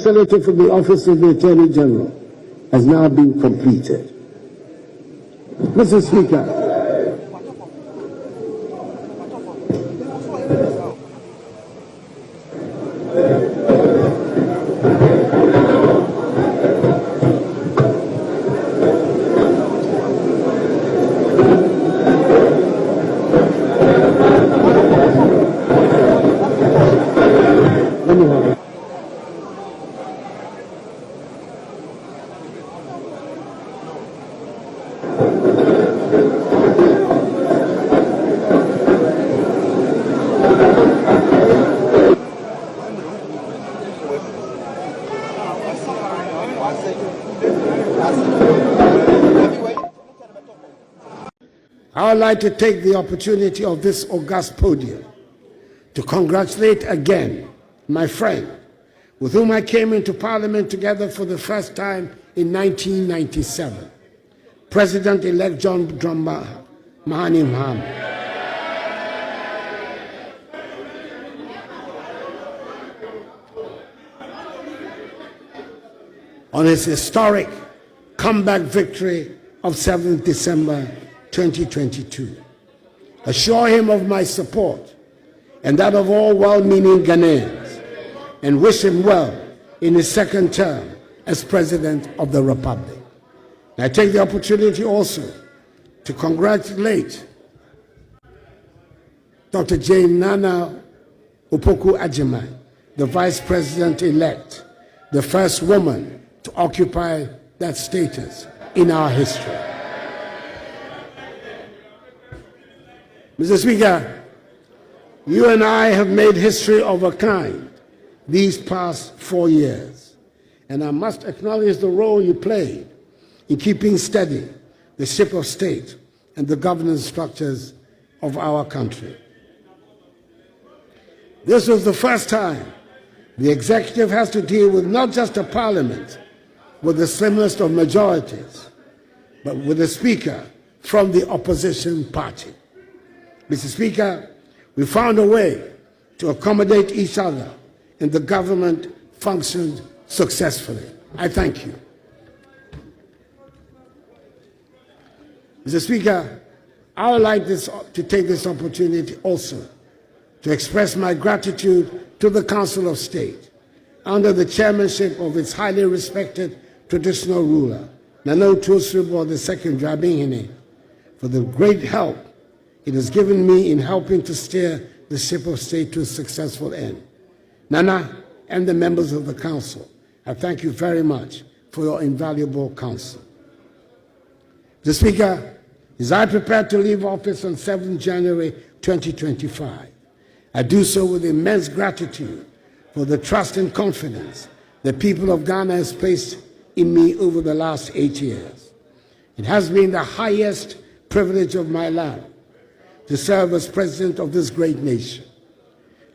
Senator for the Office of the Attorney General has now been completed. Mr. Speaker, I would like to take the opportunity of this august podium to congratulate again my friend with whom I came into Parliament together for the first time in 1997, President-elect John Mahani Mahama. On his historic comeback victory of 7th December 2022. Assure him of my support and that of all well-meaning Ghanaians, and wish him well in his second term as President of the Republic. And I take the opportunity also to congratulate Dr. Jane Nana Opoku-Agyeman, the Vice President-elect, the first woman to occupy that status in our history. Mr. Speaker, you and I have made history of a kind these past 4 years, and I must acknowledge the role you played in keeping steady the ship of state and the governance structures of our country. This was the first time the executive has to deal with not just a parliament with the slimest of majorities, but with a speaker from the opposition party. Mr. Speaker, we found a way to accommodate each other, and the government functioned successfully. I thank you. Mr. Speaker, I would like to take this opportunity also to express my gratitude to the Council of State under the chairmanship of its highly respected traditional ruler, Nana Otuo-Siriboa II Dramini, for the great help it has given me in helping to steer the ship of state to a successful end. Nana and the members of the Council, I thank you very much for your invaluable counsel. Mr. Speaker, as I prepare to leave office on 7th January 2025, I do so with immense gratitude for the trust and confidence the people of Ghana has placed in me over the last 8 years. It has been the highest privilege of my life to serve as president of this great nation.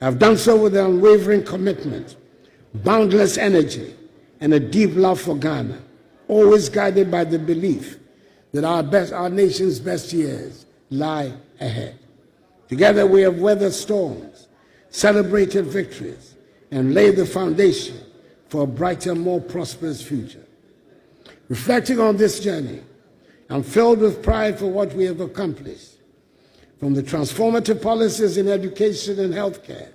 I've done so with an unwavering commitment, boundless energy, and a deep love for Ghana, always guided by the belief that our nation's best years lie ahead. Together we have weathered storms, celebrated victories, and laid the foundation for a brighter, more prosperous future. Reflecting on this journey, I'm filled with pride for what we have accomplished, from the transformative policies in education and healthcare,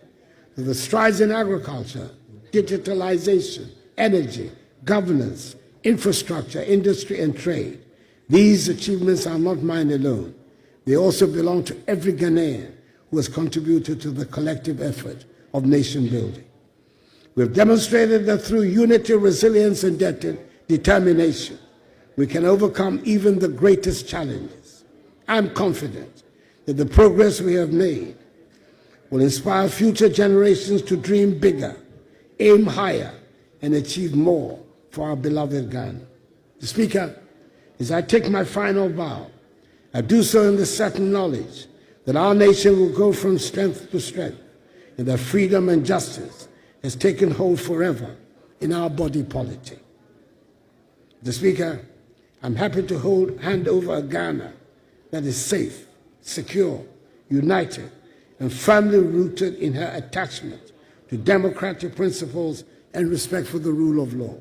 to the strides in agriculture, digitalization, energy, governance, infrastructure, industry, and trade. These achievements are not mine alone. They also belong to every Ghanaian who has contributed to the collective effort of nation building. We have demonstrated that through unity, resilience, and determination, we can overcome even the greatest challenges. I'm confident that the progress we have made will inspire future generations to dream bigger, aim higher, and achieve more for our beloved Ghana. Mr. Speaker, as I take my final bow, I do so in the certain knowledge that our nation will go from strength to strength, and that freedom and justice has taken hold forever in our body politic. Mr. Speaker, I'm happy to hand over a Ghana that is safe, secure, united, and firmly rooted in her attachment to democratic principles and respect for the rule of law.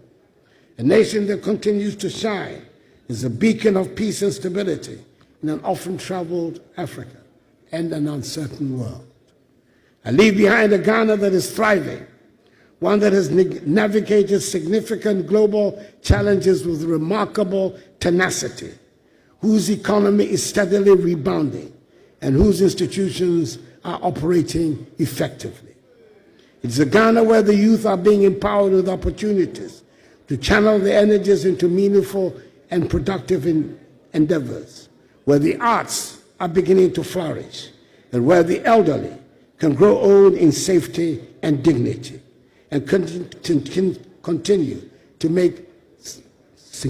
A nation that continues to shine is a beacon of peace and stability in an often traveled Africa and an uncertain world. I leave behind a Ghana that is thriving, one that has navigated significant global challenges with remarkable tenacity, whose economy is steadily rebounding, and whose institutions are operating effectively. It's a Ghana where the youth are being empowered with opportunities to channel their energies into meaningful and productive endeavors, where the arts are beginning to flourish, and where the elderly can grow old in safety and dignity, and continue to make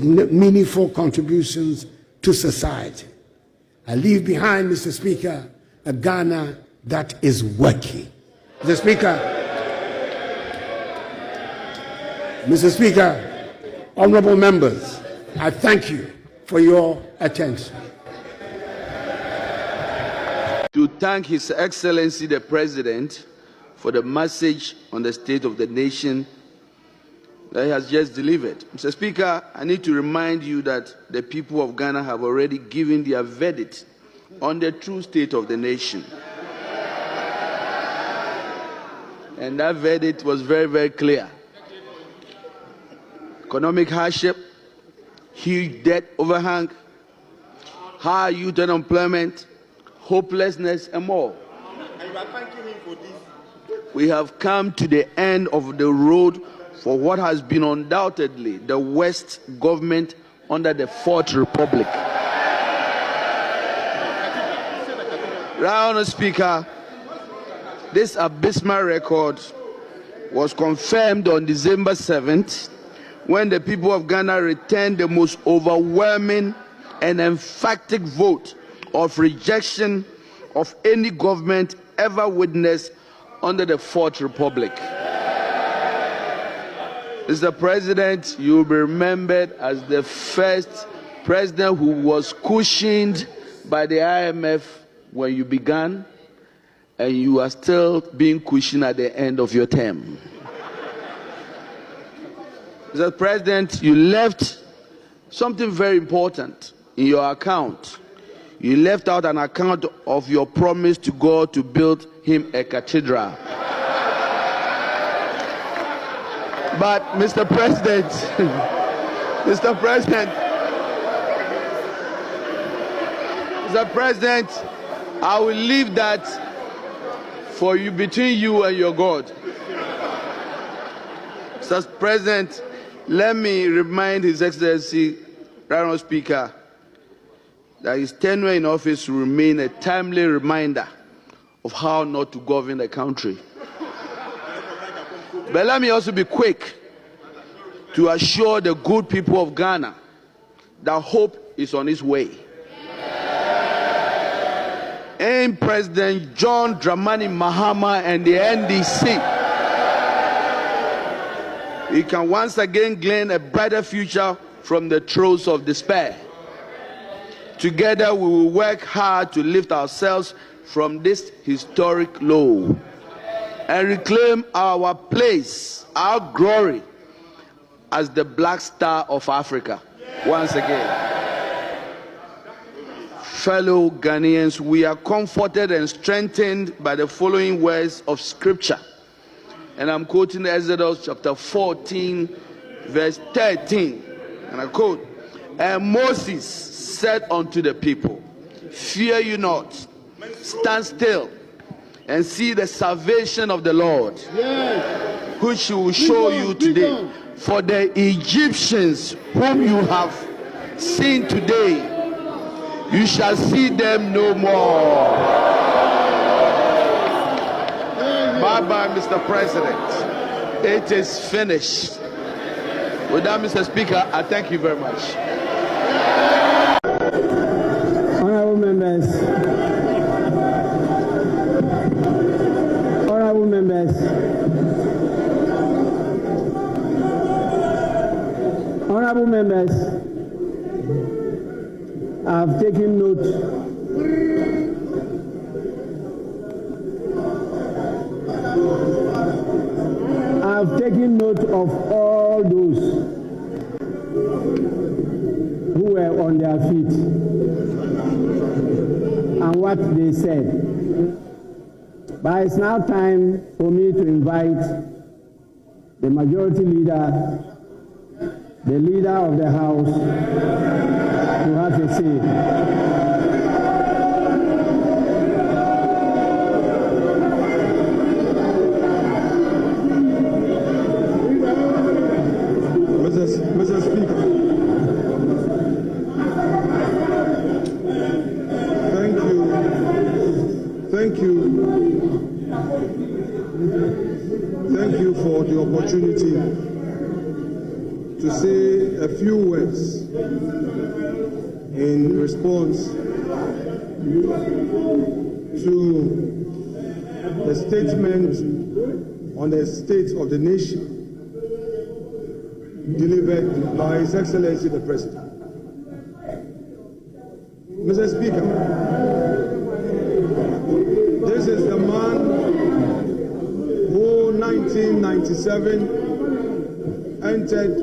meaningful contributions to society. I leave behind, Mr. Speaker, a Ghana that is working. Mr. Speaker, honorable members, I thank you for your attention. To thank His Excellency the President for the message on the state of the nation that he has just delivered. Mr. Speaker, I need to remind you that the people of Ghana have already given their verdict on the true state of the nation. And that verdict was very, very clear. Economic hardship, huge debt overhang, high youth unemployment, hopelessness, and more. And you are thanking him for this. We have come to the end of the road for what has been undoubtedly the worst government under the Fourth Republic. Honourable Speaker, this abysmal record was confirmed on December 7th when the people of Ghana returned the most overwhelming and emphatic vote of rejection of any government ever witnessed under the Fourth Republic. Mr. President, you will be remembered as the first president who was cushioned by the IMF when you began, and you are still being cushioned at the end of your term. Mr. President, you left something very important in your account. You left out an account of your promise to God to build him a cathedral. But Mr. President, Mr. President, I will leave that for you, between you and your God. Mr. President, let me remind His Excellency, Honourable Speaker, that his tenure in office will remain a timely reminder of how not to govern the country. But let me also be quick to assure the good people of Ghana that hope is on its way. In President John Dramani Mahama and the NDC, we can once again glean a brighter future from the throes of despair. Together we will work hard to lift ourselves from this historic low and reclaim our place, our glory as the Black Star of Africa once again. Fellow Ghanaians, we are comforted and strengthened by the following words of Scripture. And I'm quoting Exodus chapter 14, verse 13. And I quote, "And Moses said unto the people, Fear you not, stand still, and see the salvation of the Lord, which he will show you today. For the Egyptians whom you have seen today, you shall see them no more." Bye-bye, Mr. President. It is finished. With that, Mr. Speaker, I thank you very much. Honorable members. Honorable members. Honorable members, I have taken note I've taken note of all those who were on their feet and what they said. But it's now time for me to invite the majority leader, the leader of the House, to have a say. Mr. Speaker, thank you for the opportunity to say a few words in response to the statement on the state of the nation delivered by His Excellency the President. Mr. Speaker, this is the man who 1997 entered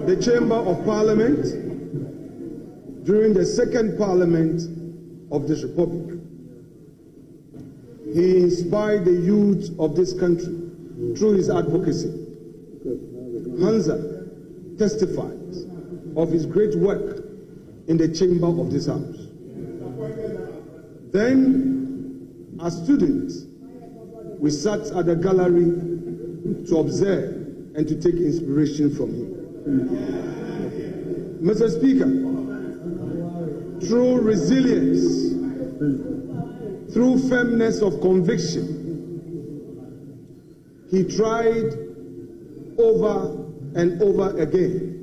the Chamber of Parliament during the second Parliament of this Republic. He inspired the youth of this country through his advocacy. Hansa testifies of his great work in the chamber of this House. Then, as students, we sat at the gallery to observe and to take inspiration from him. Mr. Speaker, through resilience, through firmness of conviction, he tried over and over again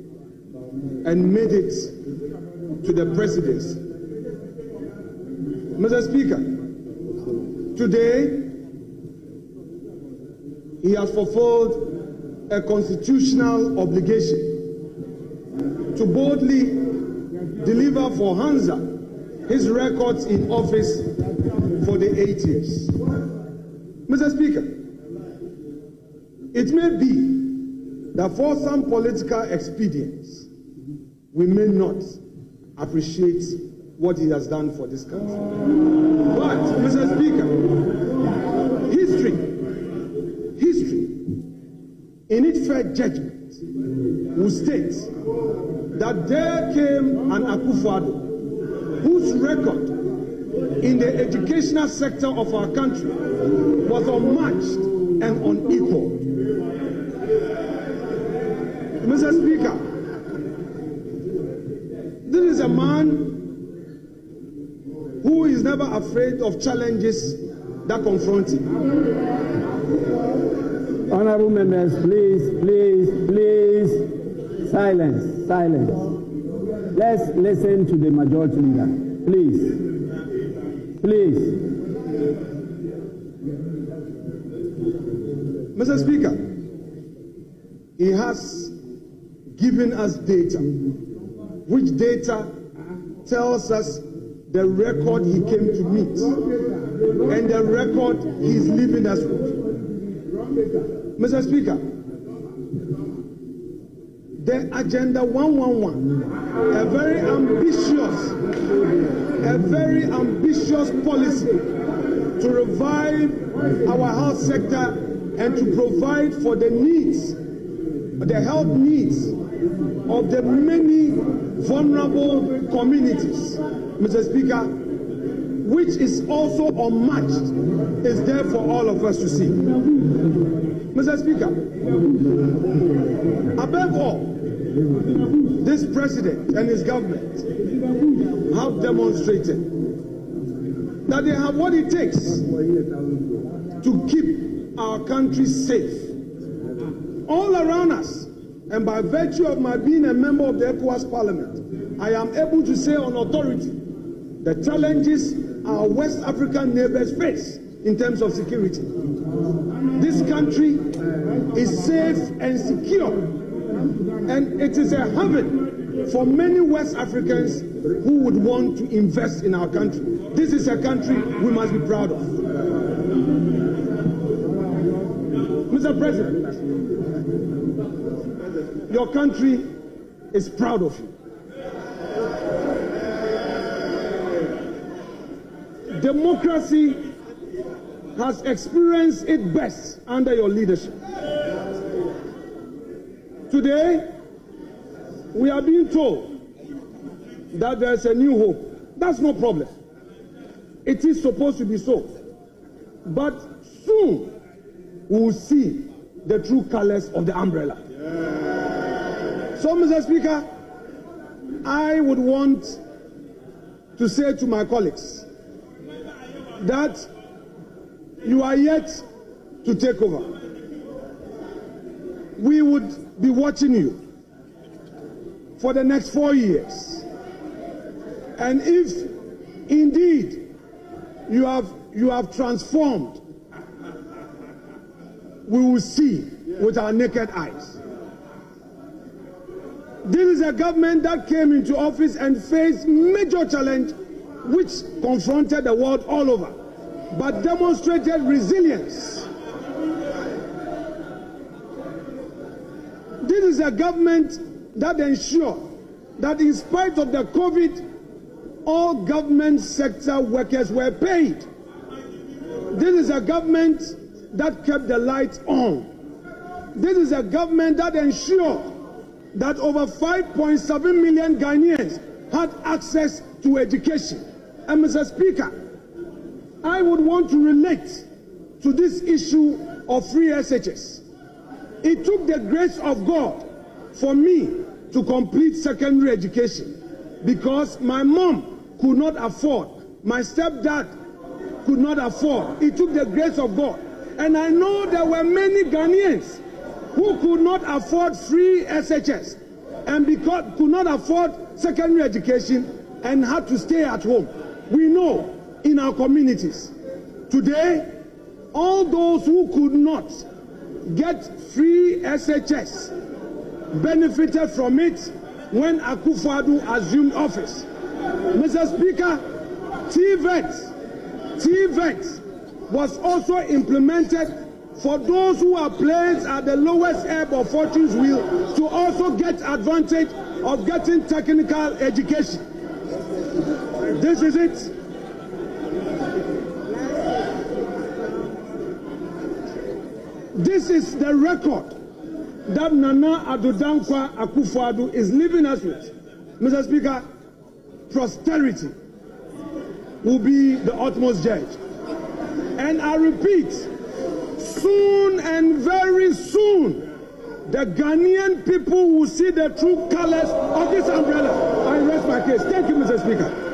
and made it to the presidency. Mr. Speaker, today he has fulfilled a constitutional obligation to boldly deliver for Hansa his records in office for the 8 years. Mr. Speaker, it may be that for some political expedients, we may not appreciate what he has done for this country. But, Mr. Speaker, history, in its fair judgment, will state that there came an Akufo-Addo whose record in the educational sector of our country was unmatched and unequaled. Mr. Speaker, this is a man who is never afraid of challenges that confront him. Honorable members, please, silence. Let's listen to the majority leader. Please. Mr. Speaker, he has given us data, which data tells us the record he came to meet and the record he is leaving us with. Mr. Speaker, the Agenda 111, a very ambitious policy to revive our health sector and to provide for the needs, the health needs of the many vulnerable communities, Mr. Speaker, which is also unmatched, is there for all of us to see. Mr. Speaker, above all, this president and his government have demonstrated that they have what it takes to keep our country safe. All around us, and by virtue of my being a member of the ECOWAS Parliament, I am able to say on authority the challenges our West African neighbors face in terms of security. This country is safe and secure, and it is a heaven for many West Africans who would want to invest in our country. This is a country we must be proud of. Mr. President, your country is proud of you. Democracy has experienced its best under your leadership. Today, we are being told that there's a new hope. That's no problem. It is supposed to be so. But soon, we will see the true colors of the umbrella. So, Mr. Speaker, I would want to say to my colleagues that you are yet to take over. We would be watching you for the next 4 years. And if indeed you have transformed, we will see with our naked eyes. This is a government that came into office and faced major challenge which confronted the world all over, but demonstrated resilience. This is a government that ensured that in spite of the COVID, all government sector workers were paid. This is a government that kept the lights on. This is a government that ensured that over 5.7 million Ghanaians had access to education. And Mr. Speaker, I would want to relate to this issue of free SHS. It took the grace of God for me to complete secondary education because my mom could not afford, my stepdad could not afford. It took the grace of God. And I know there were many Ghanaians who could not afford free SHS and because could not afford secondary education and had to stay at home. We know in our communities today, all those who could not get free SHS benefited from it when Akufo-Addo assumed office. Mr. Speaker, TVET was also implemented for those who are placed at the lowest ebb of fortune's wheel to also get advantage of getting technical education. This is it. This is the record that Nana Addo Dankwa Akufo-Addo is leaving us with. Mr. Speaker, posterity will be the utmost judge. And I repeat, soon and very soon, the Ghanaian people will see the true colors of this umbrella. I rest my case. Thank you, Mr. Speaker.